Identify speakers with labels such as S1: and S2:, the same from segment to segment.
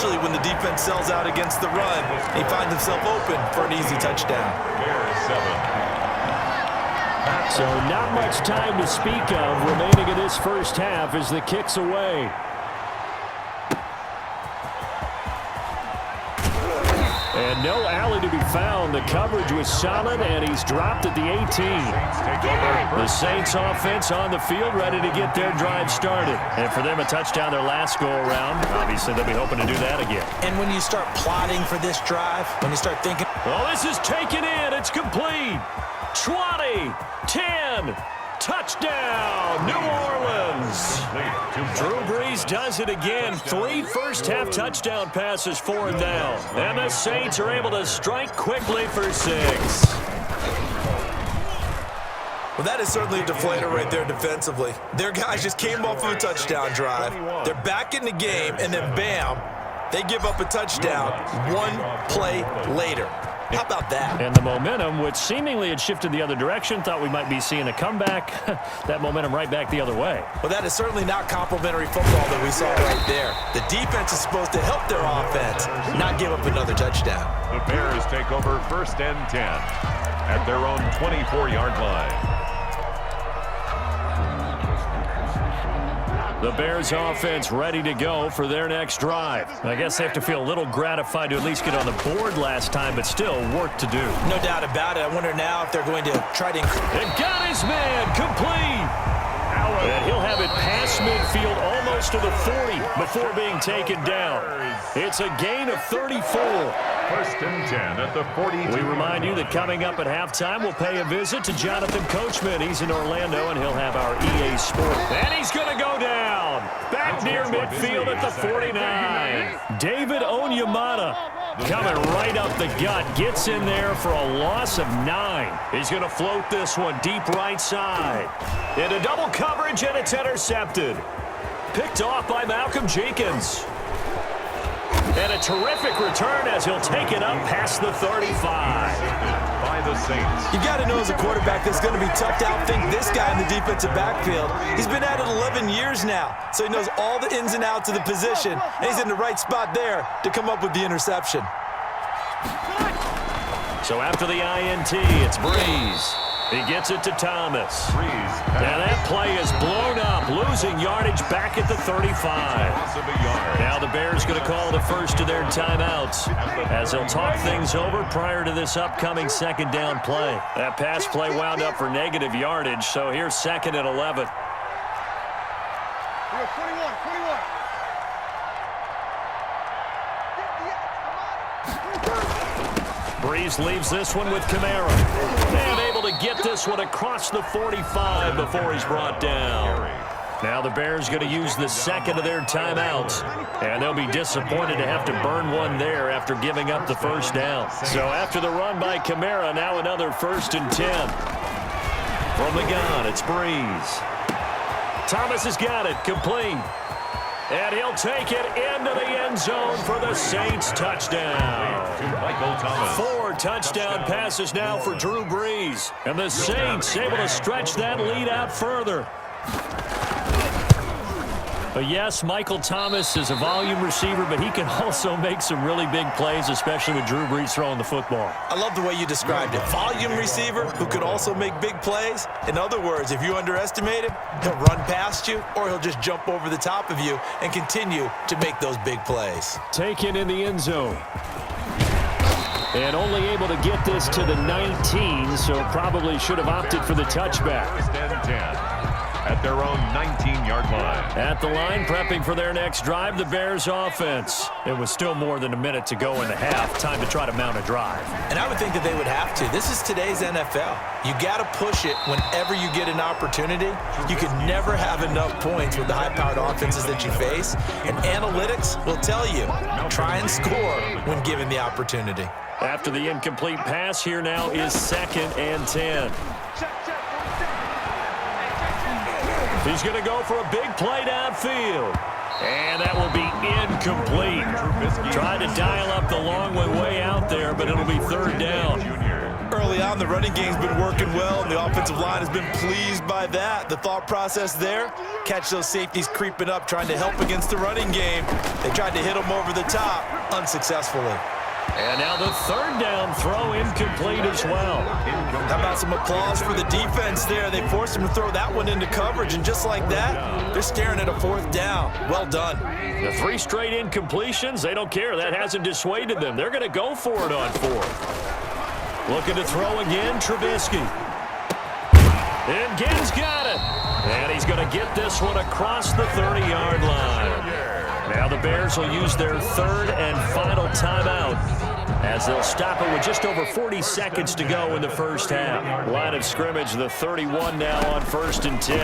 S1: especially when the defense sells out against the run. He finds himself open for an easy touchdown.
S2: So not much time to speak of remaining in this first half as the kick's away. And no alley to be found. The coverage was solid, and he's dropped at the 18. The Saints offense on the field, ready to get their drive started. And for them, a touchdown their last go-around. Obviously, they'll be hoping to do that again.
S1: And when you start plotting for this drive, when you start thinking...
S2: Oh, this is taken in. It's complete. 20, 10, touchdown, New Orleans. Drew Brees does it again. 3 first-half touchdown passes, 4th down. And the Saints are able to strike quickly for 6.
S1: Well, that is certainly a deflator right there defensively. Their guys just came off of a touchdown drive. They're back in the game, and then bam, they give up a touchdown 1 play later. How about that?
S2: And the momentum, which seemingly had shifted the other direction, thought we might be seeing a comeback. That momentum right back the other way.
S1: Well, that is certainly not complimentary football that we saw right there. The defense is supposed to help their offense, not give up another touchdown.
S3: The Bears take over 1st and 10 at their own 24-yard line.
S2: The Bears offense ready to go for their next drive. I guess they have to feel a little gratified to at least get on the board last time, but still work to do.
S1: No doubt about it. I wonder now if they're going to try to...
S2: And got his man complete. And he'll have it past midfield almost to the 40 before being taken down. It's a gain of 34.
S3: 1st and 10 at the 42.
S2: We remind you that coming up at halftime, we'll pay a visit to Jonathan Coachman. He's in Orlando, and he'll have our EA Sport. And he's going to go down. Back near midfield at the 49. David Onyemata coming right up the gut. Gets in there for a loss of 9. He's going to float this one deep right side. Into double coverage, and it's intercepted. Picked off by Malcolm Jenkins. And a terrific return as he'll take it up past the 35.
S3: By the Saints.
S1: You got to know as a quarterback that's going to be tough to outthink this guy in the defensive backfield. He's been at it 11 years now, so he knows all the ins and outs of the position, and he's in the right spot there to come up with the interception.
S2: So after the INT, it's Brees. He gets it to Thomas. Now that play is blown up, losing yardage back at the 35. Now the Bears going to call the first of their timeouts as they'll talk things over prior to this upcoming 2nd down play. That pass play wound up for negative yardage, so here's 2nd and 11. Brees leaves this one with Kamara. And able to get this one across the 45 before he's brought down. Now the Bears going to use the 2nd of their timeouts. And they'll be disappointed to have to burn one there after giving up the 1st down. So after the run by Kamara, now another 1st and 10. From the gun, it's Brees. Thomas has got it, complete. And he'll take it into the end zone for the Saints touchdown. 4 touchdown passes now for Drew Brees. And the Saints able to stretch that lead out further. But yes, Michael Thomas is a volume receiver, but he can also make some really big plays, especially with Drew Brees throwing the football.
S1: I love the way you described it. Volume receiver who could also make big plays. In other words, if you underestimate him, he'll run past you or he'll just jump over the top of you and continue to make those big plays.
S2: Taken in the end zone. And only able to get this to the 19, so probably should have opted for the touchback.
S3: 1st and 10. At their own 19-yard line.
S2: At the line, prepping for their next drive, the Bears offense. It was still more than a minute to go in the half. Time to try to mount a drive.
S1: And I would think that they would have to. This is today's NFL. You got to push it whenever you get an opportunity. You can never have enough points with the high-powered offenses that you face. And analytics will tell you, try and score when given the opportunity.
S2: After the incomplete pass, here now is 2nd and 10. He's going to go for a big play downfield. And that will be incomplete. Tried to dial up the long way out there, but it'll be 3rd down.
S1: Early on, the running game's been working well, and the offensive line has been pleased by that. The thought process there, catch those safeties creeping up, trying to help against the running game. They tried to hit them over the top, unsuccessfully.
S2: And now the third down throw incomplete as well.
S1: How about some applause for the defense there? They forced him to throw that one into coverage, and just like that, they're staring at a fourth down. Well done.
S2: The 3 straight incompletions, they don't care. That hasn't dissuaded them. They're going to go for it on 4th. Looking to throw again, Trubisky. And Ginn's got it. And he's going to get this one across the 30-yard line. Now the Bears will use their 3rd and final timeout as they'll stop it with just over 40 seconds to go in the first half. Line of scrimmage, the 31 now on 1st and 10.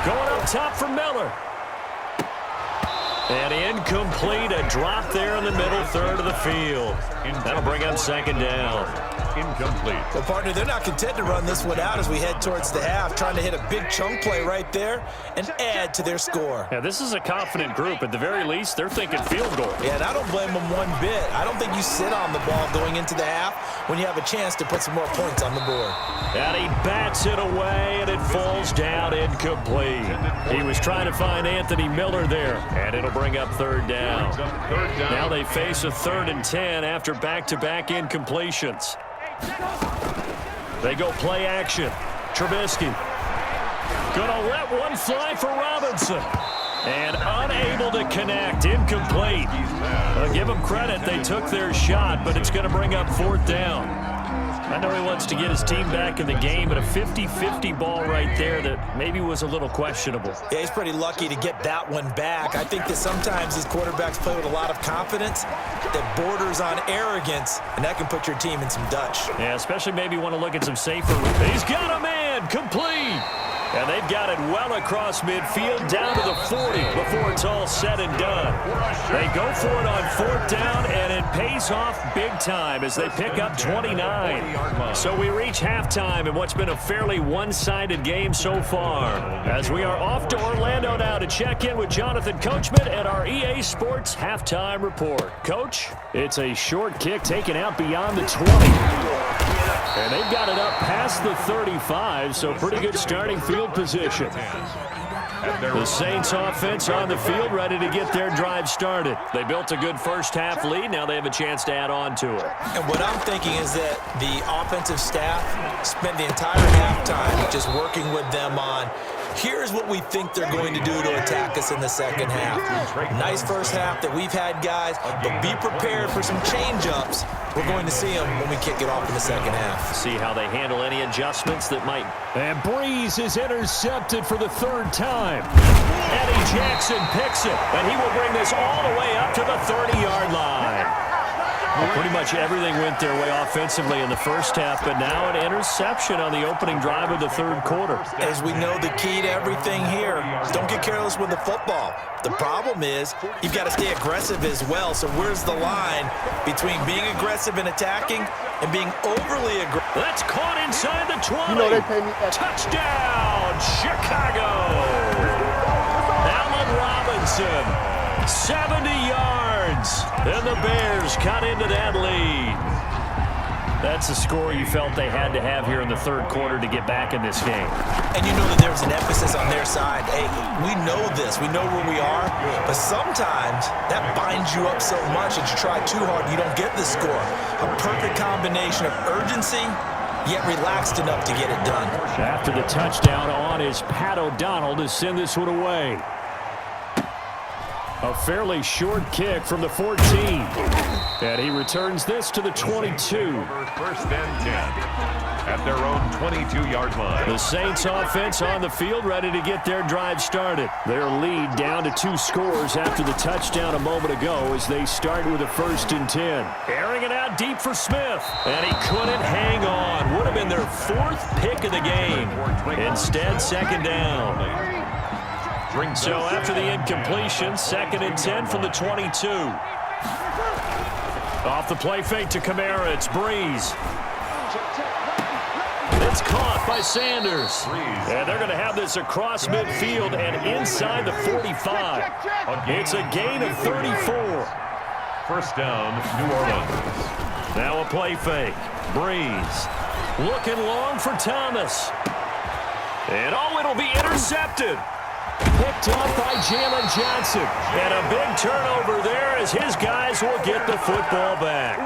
S2: Going up top for Miller. And incomplete, a drop there in the middle third of the field. That'll bring up 2nd down.
S3: Incomplete.
S1: Well, partner, they're not content to run this one out as we head towards the half, trying to hit a big chunk play right there and add to their score.
S2: Yeah, this is a confident group. At the very least, they're thinking field goal.
S1: Yeah, and I don't blame them one bit. I don't think you sit on the ball going into the half when you have a chance to put some more points on the board.
S2: And he bats it away, and it falls down incomplete. He was trying to find Anthony Miller there, and it'll bring up 3rd down. Now they face a 3rd and 10 after back-to-back incompletions. They go play action. Trubisky gonna let one fly for Robinson. And unable to connect. Incomplete. Give them credit. They took their shot, but it's going to bring up 4th down. I know he wants to get his team back in the game, but a 50-50 ball right there that maybe was a little questionable.
S1: Yeah, he's pretty lucky to get that one back. I think that sometimes these quarterbacks play with a lot of confidence that borders on arrogance, and that can put your team in some Dutch.
S2: Yeah, especially maybe want to look at some safer. He's got a man. Complete. And they've got it well across midfield down to the 40 before it's all said and done. They go for it on 4th down, and it pays off big time as they pick up 29. So we reach halftime in what's been a fairly one-sided game so far. As we are off to Orlando now to check in with Jonathan Coachman at our EA Sports Halftime Report. Coach, it's a short kick taken out beyond the 20. And they've got it up past the 35, so pretty good starting field position. The Saints offense on the field ready to get their drive started. They built a good first half lead. Now they have a chance to add on to it.
S1: And what I'm thinking is that the offensive staff spent the entire halftime just working with them on here's what we think they're going to do to attack us in the second half. Nice first half that we've had, guys, but be prepared for some change-ups. We're going to see them when we kick it off in the second half.
S2: See how they handle any adjustments that might. And Breeze is intercepted for the 3rd time. Eddie Jackson picks it, and he will bring this all the way up to the 30-yard line. Well, pretty much everything went their way offensively in the first half, but now an interception on the opening drive of the 3rd quarter.
S1: As we know, the key to everything here, don't get careless with the football. The problem is you've got to stay aggressive as well. So where's the line between being aggressive and attacking and being overly aggressive?
S2: That's caught inside the 20.
S4: You know they pay me that.
S2: Touchdown, Chicago. Allen Robinson, 70 yards. And the Bears cut into that lead. That's a score you felt they had to have here in the 3rd quarter to get back in this game.
S1: And you know that there was an emphasis on their side. Hey, we know this. We know where we are. But sometimes that binds you up so much that you try too hard and you don't get the score. A perfect combination of urgency, yet relaxed enough to get it done.
S2: After the touchdown on is Pat O'Donnell to send this one away. A fairly short kick from the 14. And he returns this to the 22.
S3: 1st and 10 at their own 22-yard line.
S2: The Saints offense on the field ready to get their drive started. Their lead down to 2 scores after the touchdown a moment ago as they start with a 1st and 10. Airing it out deep for Smith. And he couldn't hang on. Would have been their 4th pick of the game. Instead, 2nd down. So after the incompletion, 2nd and 10 from the 22. Off the play fake to Kamara, it's Breeze. It's caught by Sanders. And they're going to have this across midfield and inside the 45. It's a gain of 34.
S3: 1st down, New Orleans.
S2: Now a play fake. Breeze. Looking long for Thomas. And it'll be intercepted. Picked up by Jalen Johnson. And a big turnover there as his guys will get the football back.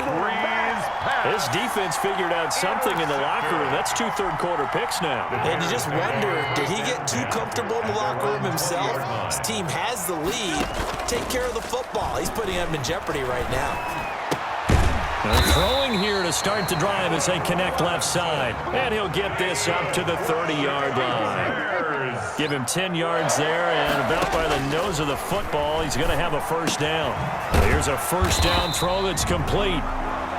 S2: This defense figured out something in the locker room. That's 2 third-quarter picks now.
S1: And you just wonder, did he get too comfortable in the locker room himself? His team has the lead. Take care of the football. He's putting them in jeopardy right now.
S2: They're throwing here to start the drive as they connect left side. And he'll get this up to the 30-yard line. Give him 10 yards there, and about by the nose of the football, he's going to have a first down. Here's a first down throw that's complete.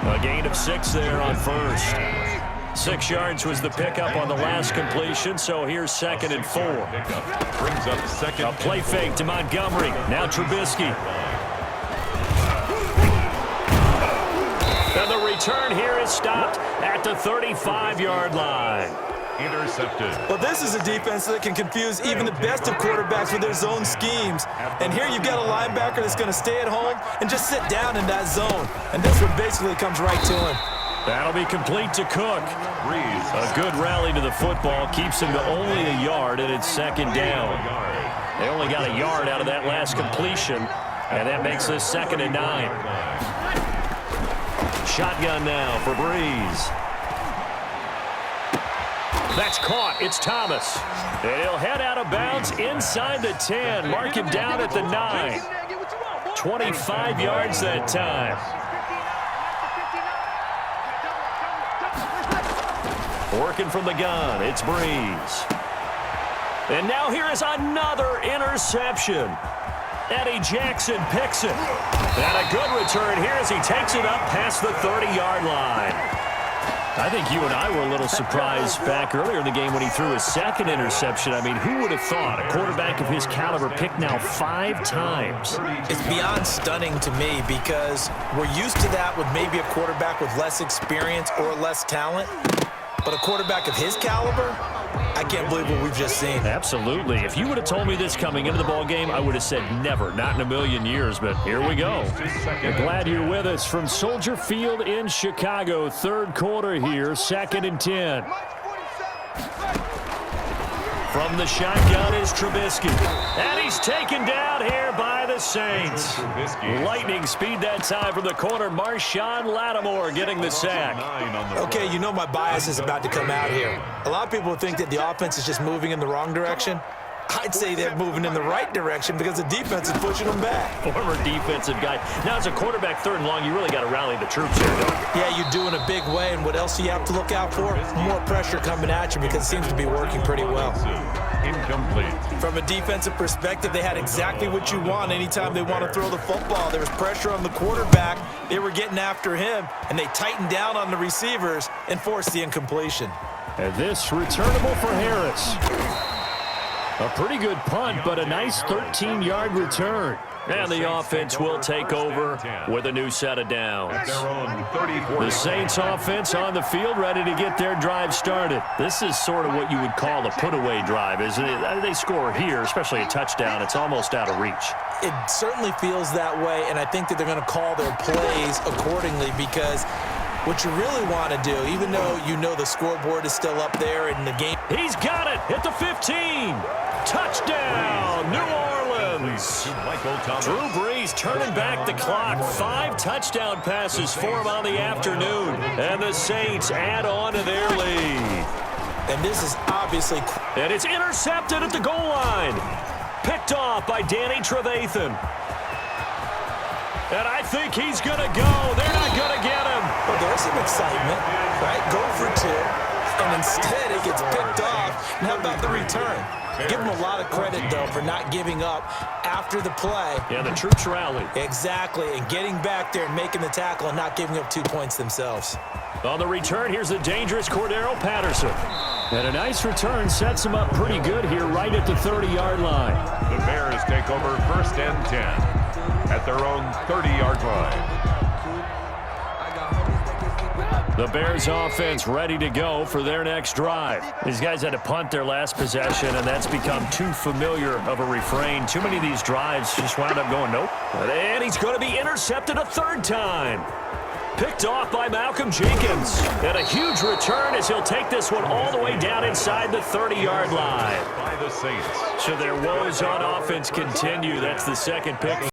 S2: A gain of 6 there on first. 6 yards was the pickup on the last completion, so here's 2nd and 4.
S3: Brings up second.
S2: A play fake to Montgomery. Now Trubisky. And the return here is stopped at the 35-yard line.
S3: Intercepted.
S1: Well, this is a defense that can confuse even the best of quarterbacks with their zone schemes. And here you've got a linebacker that's going to stay at home and just sit down in that zone. And this one basically comes right to him.
S2: That'll be complete to Cook. A good rally to the football keeps him to only a yard, and it's 2nd down. They only got a yard out of that last completion, and that makes this 2nd and 9. Shotgun now for Breeze. That's caught. It's Thomas. And he'll head out of bounds inside the 10. Mark him down at the 9. 25 yards that time. Working from the gun. It's Breeze. And now here is another interception. Eddie Jackson picks it. And a good return here as he takes it up past the 30-yard line. I think you and I were a little surprised back earlier in the game when he threw his 2nd interception. I mean, who would have thought a quarterback of his caliber picked now 5 times?
S1: It's beyond stunning to me because we're used to that with maybe a quarterback with less experience or less talent. But a quarterback of his caliber, I can't believe what we've just seen.
S2: Absolutely. If you would have told me this coming into the ball game, I would have said never, not in a million years. But here we go. We're glad you're with us from Soldier Field in Chicago. 3rd quarter here, 2nd and 10. From the shotgun is Trubisky. And he's taken down here by the Saints. Lightning speed that time from the corner. Marshawn Lattimore getting the sack.
S1: Okay, you know my bias is about to come out here. A lot of people think that the offense is just moving in the wrong direction. I'd say they're moving in the right direction because the defense is pushing them back.
S2: Former defensive guy. Now, as a quarterback 3rd and long, you really got to rally the troops here, don't you?
S1: Yeah, you do in a big way. And what else do you have to look out for? More pressure coming at you because it seems to be working pretty well.
S3: Incomplete.
S1: From a defensive perspective, they had exactly what you want anytime they want to throw the football. There was pressure on the quarterback. They were getting after him, and they tightened down on the receivers and forced the incompletion.
S2: And this returnable for Harris. A pretty good punt, but a nice 13-yard return. And the offense will take over with a new set of downs. The Saints offense on the field ready to get their drive started. This is sort of what you would call a put-away drive, isn't it? They score here, especially a touchdown. It's almost out of reach.
S1: It certainly feels that way, and I think that they're going to call their plays accordingly because what you really want to do, even though you know the scoreboard is still up there in the game.
S2: He's got it at the 15. Touchdown, New Orleans. Drew Brees turning back the clock. 5 touchdown passes for him on the afternoon. And the Saints add on to their lead.
S1: And this is obviously...
S2: And it's intercepted at the goal line. Picked off by Danny Trevathan. And I think he's going to go. They're not going to get him.
S1: Well, there's some excitement, right? Go for 2. And instead, it gets picked off. And how about the return? Give them a lot of credit, though, for not giving up after the play.
S2: Yeah, the troops rallied.
S1: Exactly, and getting back there and making the tackle and not giving up 2 points themselves.
S2: On the return, here's the dangerous Cordero Patterson. And a nice return sets him up pretty good here right at the 30-yard line.
S3: The Bears take over 1st and 10 at their own 30-yard line.
S2: The Bears offense ready to go for their next drive. These guys had to punt their last possession, and that's become too familiar of a refrain. Too many of these drives just wound up going nope. And he's going to be intercepted a 3rd time. Picked off by Malcolm Jenkins. And a huge return as he'll take this one all the way down inside the 30-yard line.
S3: By the Saints.
S2: So their woes on offense continue. That's the second pick.